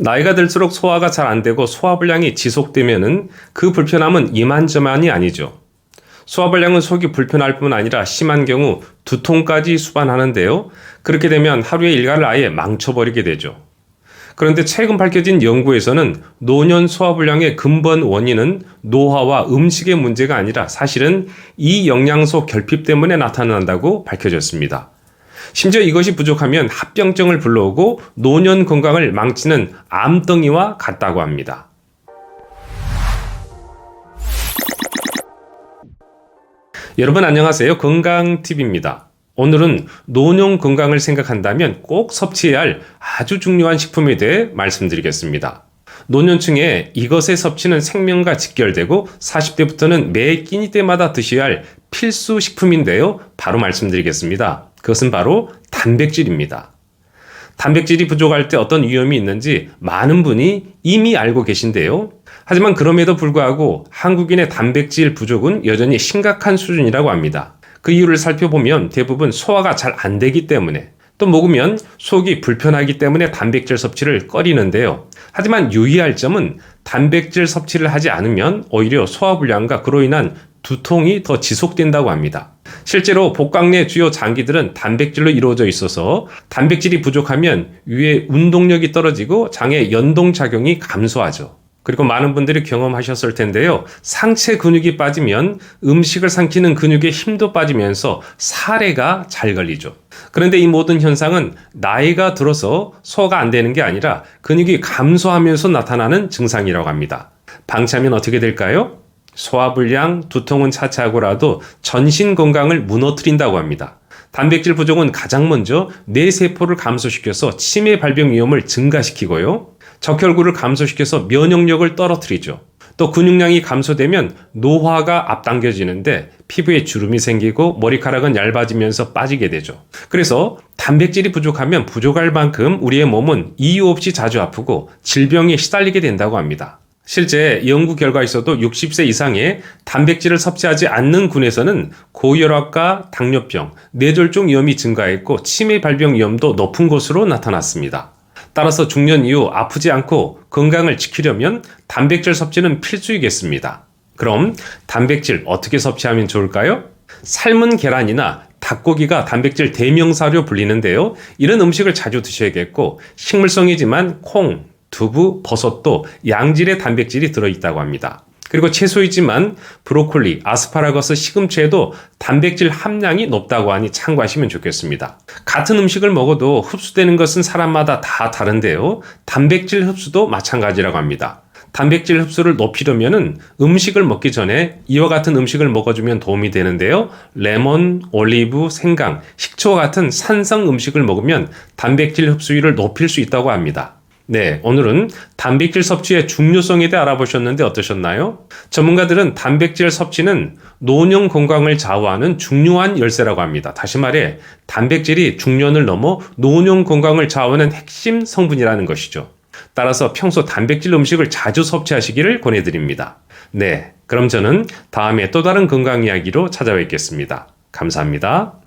나이가 들수록 소화가 잘 안 되고 소화불량이 지속되면은 그 불편함은 이만저만이 아니죠. 소화불량은 속이 불편할 뿐 아니라 심한 경우 두통까지 수반하는데요. 그렇게 되면 하루의 일과를 아예 망쳐버리게 되죠. 그런데 최근 밝혀진 연구에서는 노년 소화불량의 근본 원인은 노화와 음식의 문제가 아니라 사실은 이 영양소 결핍 때문에 나타난다고 밝혀졌습니다. 심지어 이것이 부족하면 합병증을 불러오고 노년 건강을 망치는 암덩이와 같다고 합니다. 여러분 안녕하세요. 건강팁입니다. 오늘은 노년 건강을 생각한다면 꼭 섭취해야 할 아주 중요한 식품에 대해 말씀드리겠습니다. 노년층에 이것의 섭취는 생명과 직결되고 40대부터는 매 끼니 때마다 드셔야 할 필수 식품인데요. 바로 말씀드리겠습니다. 그것은 바로 단백질입니다. 단백질이 부족할 때 어떤 위험이 있는지 많은 분이 이미 알고 계신데요. 하지만 그럼에도 불구하고 한국인의 단백질 부족은 여전히 심각한 수준이라고 합니다. 그 이유를 살펴보면 대부분 소화가 잘 안 되기 때문에 또 먹으면 속이 불편하기 때문에 단백질 섭취를 꺼리는데요. 하지만 유의할 점은 단백질 섭취를 하지 않으면 오히려 소화불량과 그로 인한 두통이 더 지속된다고 합니다. 실제로 복강 내 주요 장기들은 단백질로 이루어져 있어서 단백질이 부족하면 위의 운동력이 떨어지고 장의 연동작용이 감소하죠. 그리고 많은 분들이 경험하셨을 텐데요. 상체 근육이 빠지면 음식을 삼키는 근육의 힘도 빠지면서 사례가 잘 걸리죠. 그런데 이 모든 현상은 나이가 들어서 소화가 안 되는 게 아니라 근육이 감소하면서 나타나는 증상이라고 합니다. 방치하면 어떻게 될까요? 소화불량, 두통은 차치하고라도 전신 건강을 무너뜨린다고 합니다. 단백질 부족은 가장 먼저 뇌세포를 감소시켜서 치매 발병 위험을 증가시키고요. 적혈구를 감소시켜서 면역력을 떨어뜨리죠. 또 근육량이 감소되면 노화가 앞당겨지는데 피부에 주름이 생기고 머리카락은 얇아지면서 빠지게 되죠. 그래서 단백질이 부족하면 부족할 만큼 우리의 몸은 이유 없이 자주 아프고 질병에 시달리게 된다고 합니다. 실제 연구 결과에서도 60세 이상의 단백질을 섭취하지 않는 군에서는 고혈압과 당뇨병, 뇌졸중 위험이 증가했고 치매 발병 위험도 높은 것으로 나타났습니다. 따라서 중년 이후 아프지 않고 건강을 지키려면 단백질 섭취는 필수이겠습니다. 그럼 단백질 어떻게 섭취하면 좋을까요? 삶은 계란이나 닭고기가 단백질 대명사로 불리는데요. 이런 음식을 자주 드셔야겠고 식물성이지만 콩, 두부, 버섯도 양질의 단백질이 들어있다고 합니다. 그리고 채소이지만 브로콜리, 아스파라거스, 시금치에도 단백질 함량이 높다고 하니 참고하시면 좋겠습니다. 같은 음식을 먹어도 흡수되는 것은 사람마다 다 다른데요. 단백질 흡수도 마찬가지라고 합니다. 단백질 흡수를 높이려면 음식을 먹기 전에 이와 같은 음식을 먹어주면 도움이 되는데요. 레몬, 올리브, 생강, 식초와 같은 산성 음식을 먹으면 단백질 흡수율을 높일 수 있다고 합니다. 네, 오늘은 단백질 섭취의 중요성에 대해 알아보셨는데 어떠셨나요? 전문가들은 단백질 섭취는 노년 건강을 좌우하는 중요한 열쇠라고 합니다. 다시 말해 단백질이 중년을 넘어 노년 건강을 좌우하는 핵심 성분이라는 것이죠. 따라서 평소 단백질 음식을 자주 섭취하시기를 권해드립니다. 네, 그럼 저는 다음에 또 다른 건강 이야기로 찾아뵙겠습니다. 감사합니다.